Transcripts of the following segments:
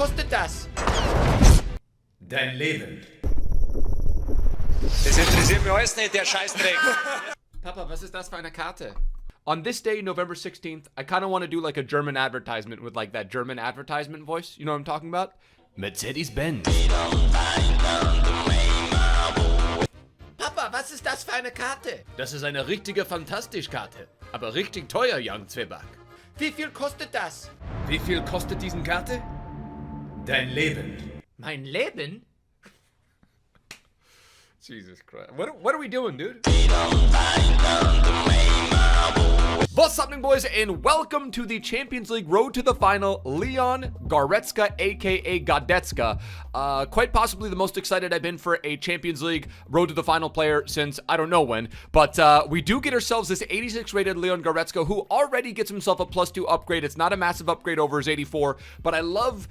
kostet das? Dein Leben. Das interessiert mich alles nicht, der Scheißdreck. Papa, was ist das für eine Karte? On this day, November 16th, I kind of want to do like a German advertisement with like that German advertisement voice. You know what I'm talking about? Mercedes-Benz. Papa, was ist das für eine Karte? Das ist eine richtige Fantastisch-Karte. Aber richtig teuer, Young Zweback. Wie viel kostet das? Wie viel kostet diesen Karte? Dein Leben. Mein Leben? Jesus Christ. What are we doing, dude? What's happening, boys, and welcome to the Champions League Road to the Final. Leon Goretzka, aka GORETZKA. Quite possibly the most excited I've been for a Champions League Road to the Final player since I don't know when. But we do get ourselves this 86 rated Leon Goretzka, who already gets himself a +2 upgrade. It's not a massive upgrade over his 84, but I love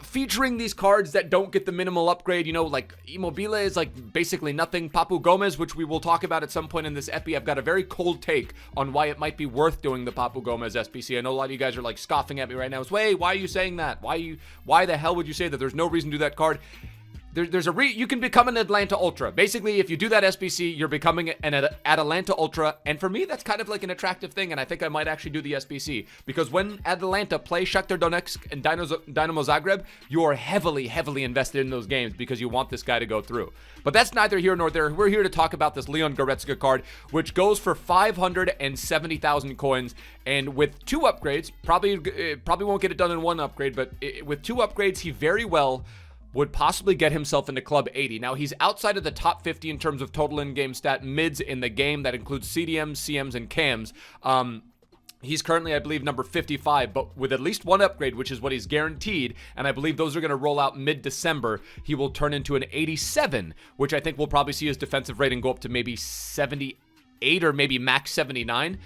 featuring these cards that don't get the minimal upgrade. You know, like Immobile is like basically nothing. Papu Gomez, which we will talk about at some point in this epi. I've got a very cold take on why it might be worth doing the Papu Gomez SPC. I know a lot of you guys are like scoffing at me right now. It's, wait, why are you saying that? Why the hell would you say that? There's no reason to do that card. You can become an Atlanta Ultra. Basically, if you do that SBC, you're becoming an Atlanta Ultra. And for me, that's kind of like an attractive thing. And I think I might actually do the SBC. Because when Atlanta play Shakhtar Donetsk and Dynamo Zagreb, you are heavily, heavily invested in those games because you want this guy to go through. But that's neither here nor there. We're here to talk about this Leon Goretzka card, which goes for 570,000 coins. And with 2 upgrades, probably won't get it done in 1 upgrade, but with 2 upgrades, he very well would possibly get himself into Club 80. Now, he's outside of the top 50 in terms of total in-game stat mids in the game. That includes CDMs, CMs, and CAMs. He's currently, I believe, number 55, but with at least 1 upgrade, which is what he's guaranteed, and I believe those are going to roll out mid-December, he will turn into an 87, which I think we'll probably see his defensive rating go up to maybe 78 or maybe max 79.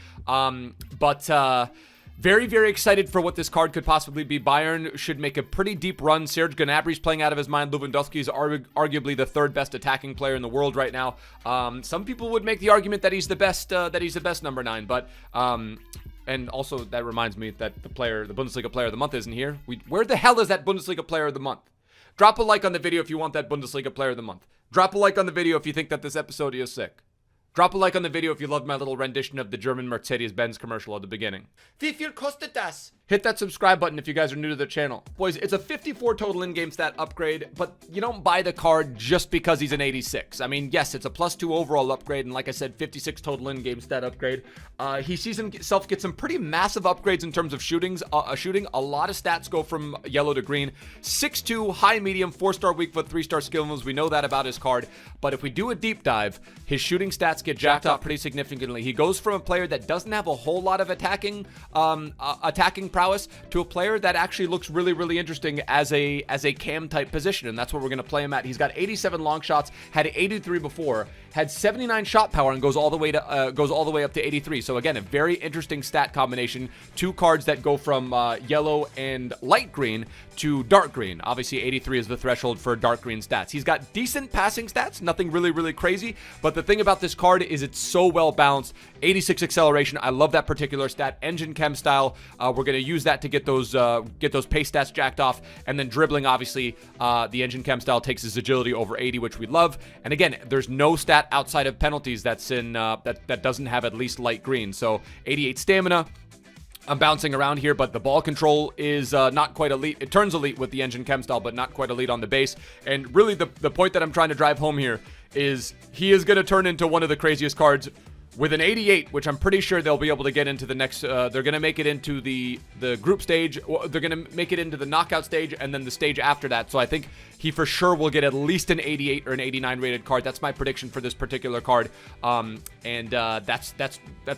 Very, very excited for what this card could possibly be. Bayern should make a pretty deep run. Serge Gnabry's playing out of his mind. Lewandowski is arguably the 3rd best attacking player in the world right now. Some people would make the argument that he's the best. Number 9. But and also that reminds me that the Bundesliga Player of the Month isn't here. Where the hell is that Bundesliga Player of the Month? Drop a like on the video if you want that Bundesliga Player of the Month. Drop a like on the video if you think that this episode is sick. Drop a like on the video if you loved my little rendition of the German Mercedes-Benz commercial at the beginning. Wie viel kostet das? Hit that subscribe button if you guys are new to the channel. Boys, it's a 54 total in-game stat upgrade, but you don't buy the card just because he's an 86. I mean, yes, it's a +2 overall upgrade, and like I said, 56 total in-game stat upgrade. He sees himself get some pretty massive upgrades in terms of shooting. A lot of stats go from yellow to green. 6'2", high medium, 4-star weak foot, 3-star skill moves. We know that about his card, but if we do a deep dive, his shooting stats get jacked up pretty significantly. He goes from a player that doesn't have a whole lot of attacking prowess to a player that actually looks really, really interesting as a cam type position, and that's what we're going to play him at. He's got 87 long shots, had 83 before, had 79 shot power, and goes all the way up to 83. So again, a very interesting stat combination. 2 cards that go from yellow and light green to dark green. Obviously, 83 is the threshold for dark green stats. He's got decent passing stats, nothing really, really crazy. But the thing about this card is it's so well balanced. 86 acceleration, I love that particular stat. Engine chem style, we're going to use that to get those pace stats jacked off. And then dribbling, obviously, the engine chem style takes his agility over 80, which we love. And again, there's no stat outside of penalties that's in that doesn't have at least light green. So 88 stamina. I'm bouncing around here, but the ball control is not quite elite. It turns elite with the engine chem style, but not quite elite on the base. And really, the point that I'm trying to drive home here is he is going to turn into one of the craziest cards with an 88, which I'm pretty sure they'll be able to get into the next. They're going to make it into the group stage. They're going to make it into the knockout stage, and then the stage after that. So I think he for sure will get at least an 88 or an 89 rated card. That's my prediction for this particular card. That's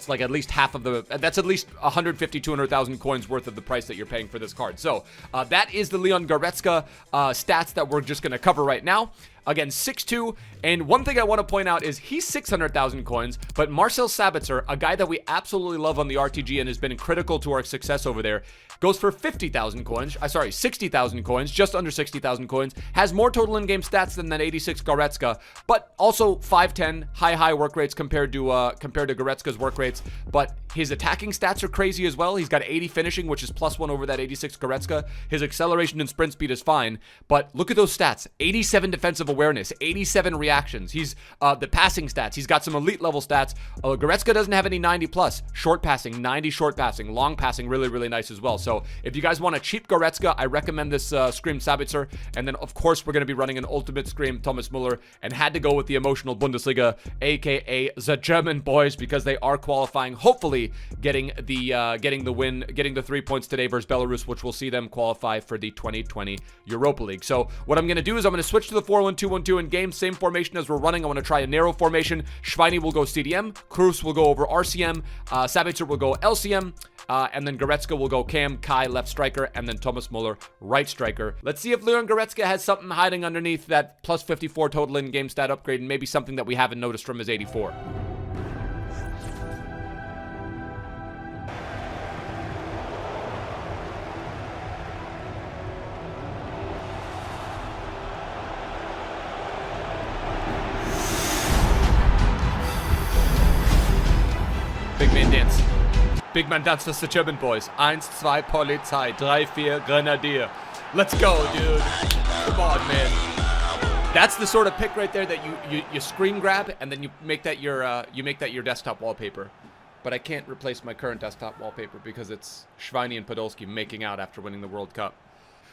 like at least half of the. That's at least 150, 200,000 coins worth of the price that you're paying for this card. So that is the Leon Goretzka stats that we're just going to cover right now. Again, 6'2", and one thing I want to point out is he's 600,000 coins, but Marcel Sabitzer, a guy that we absolutely love on the RTG and has been critical to our success over there, goes for 50,000 coins. 60,000 coins, just under 60,000 coins. Has more total in-game stats than that 86 Goretzka, but also 5'10", high work rates compared to Goretzka's work rates. But his attacking stats are crazy as well. He's got 80 finishing, which is +1 over that 86 Goretzka. His acceleration and sprint speed is fine, but look at those stats: 87 defensive awareness, 87 reactions. He's the passing stats. He's got some elite level stats. Goretzka doesn't have any 90+. Short passing, 90 short passing, long passing, really nice as well. So if you guys want a cheap Goretzka, I recommend this Scream Sabitzer. And then, of course, we're going to be running an Ultimate Scream Thomas Müller, and had to go with the emotional Bundesliga, aka the German boys, because they are qualifying, hopefully getting the win, getting the 3 points today versus Belarus, which will see them qualify for the 2020 Europa League. So what I'm going to do is I'm going to switch to the 4-1-2-1-2 in game, same formation as we're running. I want to try a narrow formation. Schweini will go CDM, Cruz will go over RCM, Sabitzer will go LCM, and then Goretzka will go Cam, Kai left striker, and then Thomas Müller right striker. Let's see if Leon Goretzka has something hiding underneath that +54 total in-game stat upgrade, and maybe something that we haven't noticed from his 84. Big man dance. Big man dance for the German boys. 1, 2, Polizei. 3, 4, Grenadier. Let's go, dude. Come on, man. That's the sort of pick right there that you screen grab, and then you make that your desktop wallpaper. But I can't replace my current desktop wallpaper because it's Schweini and Podolski making out after winning the World Cup.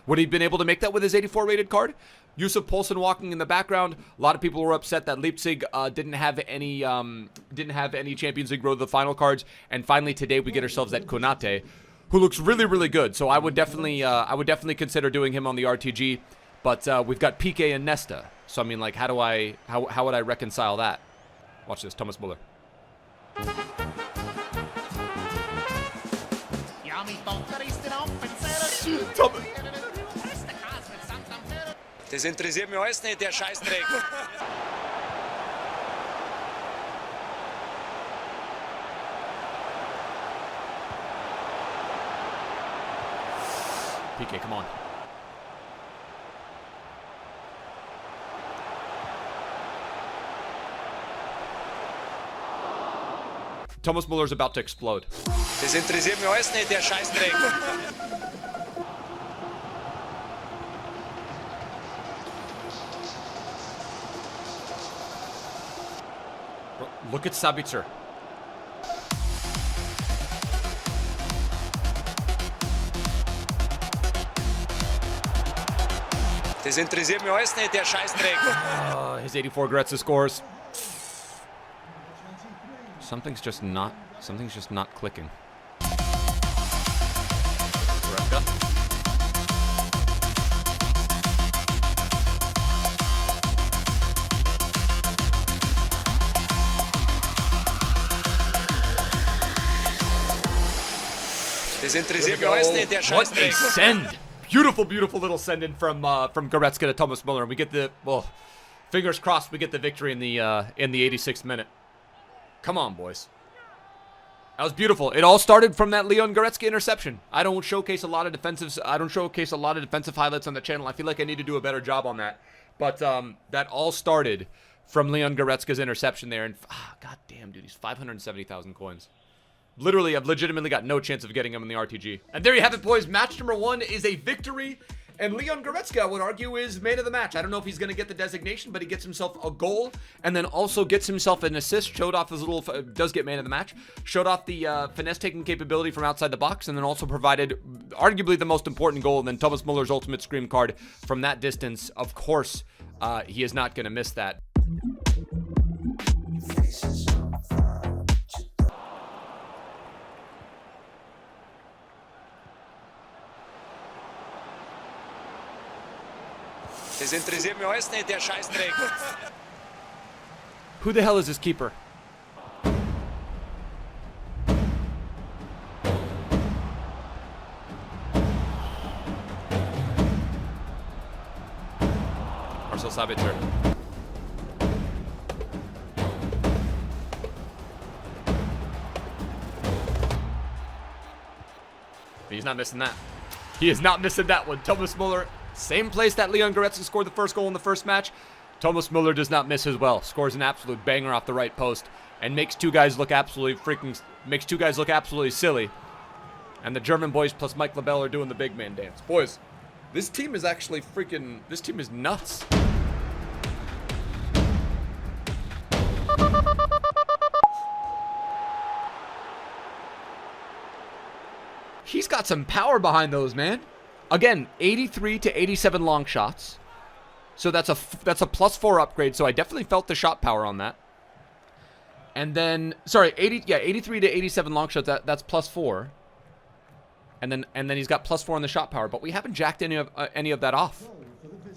Would he have been able to make that with his 84 rated card? Yusuf Poulsen walking in the background. A lot of people were upset that Leipzig didn't have any Champions League road to the final cards. And finally today we get ourselves that Konate, who looks really good. So I would definitely consider doing him on the RTG. But we've got Piqué and Nesta. So I mean, like, how would I reconcile that? Watch this, Thomas Müller. Das interessiert mich alles nicht, der Scheißdreck. PK, come on. Thomas Müller's about to explode. Das interessiert mich alles nicht, der Scheißdreck. Look at Sabitzer. Das interessiert mich alles nicht, der Scheißdreck. His 84 Goretzka scores. Something's just not clicking. Goretzka. Das interessiert mich alles nicht, der What a Scheißdreck. send! Beautiful little send in from Goretzka to Thomas Müller, and we get the fingers crossed we get the victory in the 86th minute. Come on, boys. That was beautiful. It all started from that Leon Goretzka interception. I don't showcase a lot of defensive highlights on the channel. I feel like I need to do a better job on that. But that all started from Leon Goretzka's interception there, and god damn, dude, he's 570,000 coins. Literally, I've legitimately got no chance of getting him in the RTG. And there you have it, boys. Match number 1 is a victory. And Leon Goretzka, I would argue, is man of the match. I don't know if he's going to get the designation, but he gets himself a goal and then also gets himself an assist. Showed off his little, does get man of the match. Showed off the finesse-taking capability from outside the box, and then also provided arguably the most important goal. And then Thomas Müller's ultimate scream card from that distance. Of course, he is not going to miss that. Das interessiert mich alles nicht, der Scheißdreck. Who the hell is this keeper? Marcel Sabitzer. He's not missing that. He is not missing that one. Thomas Muller, same place that Leon Goretzka scored the first goal in the first match. Thomas Muller does not miss as well. Scores an absolute banger off the right post and makes two guys look absolutely silly. And the German boys plus Mike LaBelle are doing the big man dance. Boys, this team is actually this team is nuts. He's got some power behind those, man. Again, 83 to 87 long shots. So that's a +4 upgrade. So I definitely felt the shot power on that. And then, sorry, 83 to 87 long shots. That's +4. And then he's got +4 on the shot power. But we haven't jacked any of that off.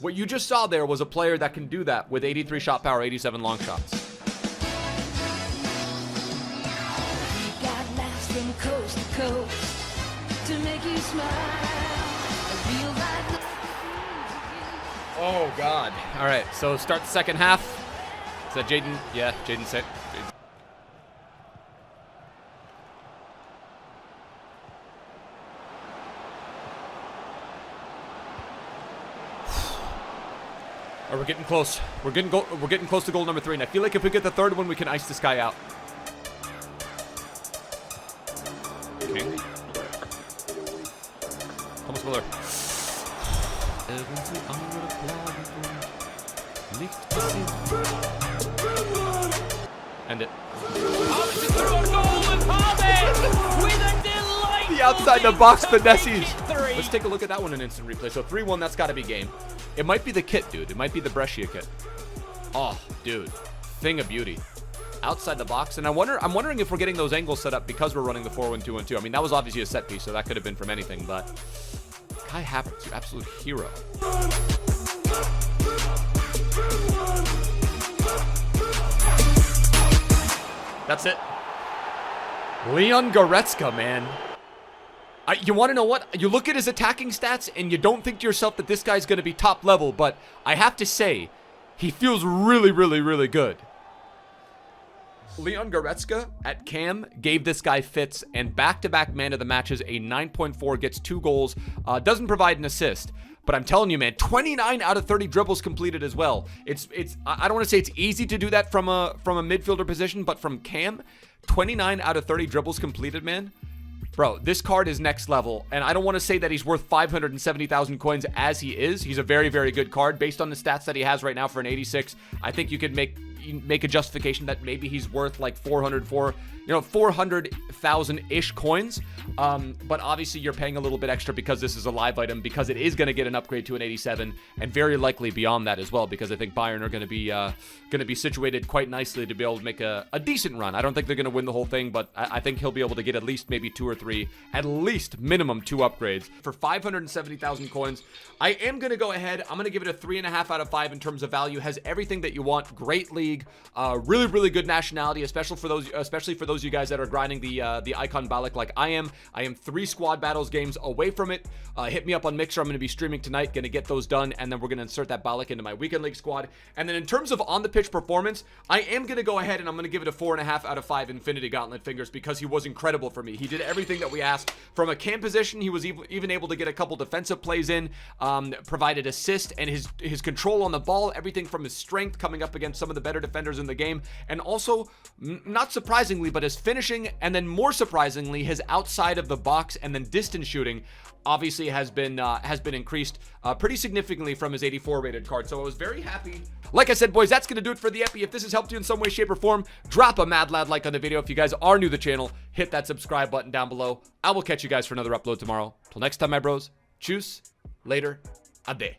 What you just saw there was a player that can do that with 83 shot power, 87 long shots. He got laughs from coast to coast to make you smile. Oh, God. All right, so start the second half. Is that Jaden? Yeah, Jaden said. All right, we're getting close. We're getting close to goal number 3, and I feel like if we get the third one, we can ice this guy out. Okay. Thomas Muller. End it. The outside the box finesses. Let's take a look at that one in instant replay. So 3-1, that's got to be game. It might be the kit, dude. It might be the Brescia kit. Oh, dude. Thing of beauty. Outside the box. And I'm wondering if we're getting those angles set up because we're running the 4-1-2-1-2. I mean, that was obviously a set piece, so that could have been from anything, but Kai Havertz, you absolute hero. That's it. Leon Goretzka, man. You want to know what? You look at his attacking stats and you don't think to yourself that this guy's going to be top level, but I have to say, he feels really, really, really good. Leon Goretzka at Cam gave this guy fits, and back-to-back man of the matches, a 9.4, gets 2 goals, doesn't provide an assist. But I'm telling you, man, 29 out of 30 dribbles completed as well. I don't want to say it's easy to do that from a midfielder position, but from Cam, 29 out of 30 dribbles completed, man. Bro, this card is next level, and I don't want to say that he's worth 570,000 coins as he is. He's a very, very good card. Based on the stats that he has right now for an 86, I think you could make a justification that maybe he's worth like 400,000-ish coins. But obviously you're paying a little bit extra because this is a live item, because it is going to get an upgrade to an 87, and very likely beyond that as well, because I think Bayern are going to be situated quite nicely to be able to make a decent run. I don't think they're going to win the whole thing, but I think he'll be able to get at least maybe 2 or 3, at least minimum 2 upgrades for 570,000 coins. I am going to go ahead. I'm going to give it a 3.5 out of 5 in terms of value. Has everything that you want. Great league. Really, really good nationality, especially for those of you guys that are grinding the icon Balak like I am. I am 3 squad battles games away from it. Hit me up on Mixer. I'm going to be streaming tonight. Going to get those done, and then we're going to insert that Balak into my weekend league squad. And then in terms of on the pitch performance, I am going to go ahead and I'm going to give it a 4.5 out of 5 Infinity Gauntlet fingers, because he was incredible for me. He did everything that we asked from a cam position. He was even able to get a couple defensive plays in, provided assist, and his control on the ball, everything from his strength coming up against some of the better defenders in the game, and also not surprisingly, but his finishing, and then more surprisingly, his outside of the box and then distance shooting obviously has been increased pretty significantly from his 84 rated card. So I was very happy. Like I said, boys, that's going to do it for the Epi. If this has helped you in some way, shape, or form, drop a mad lad like on the video. If you guys are new to the channel, hit that subscribe button down below. I will catch you guys for another upload tomorrow. Till next time, my bros. Tschüss. Later. Ade.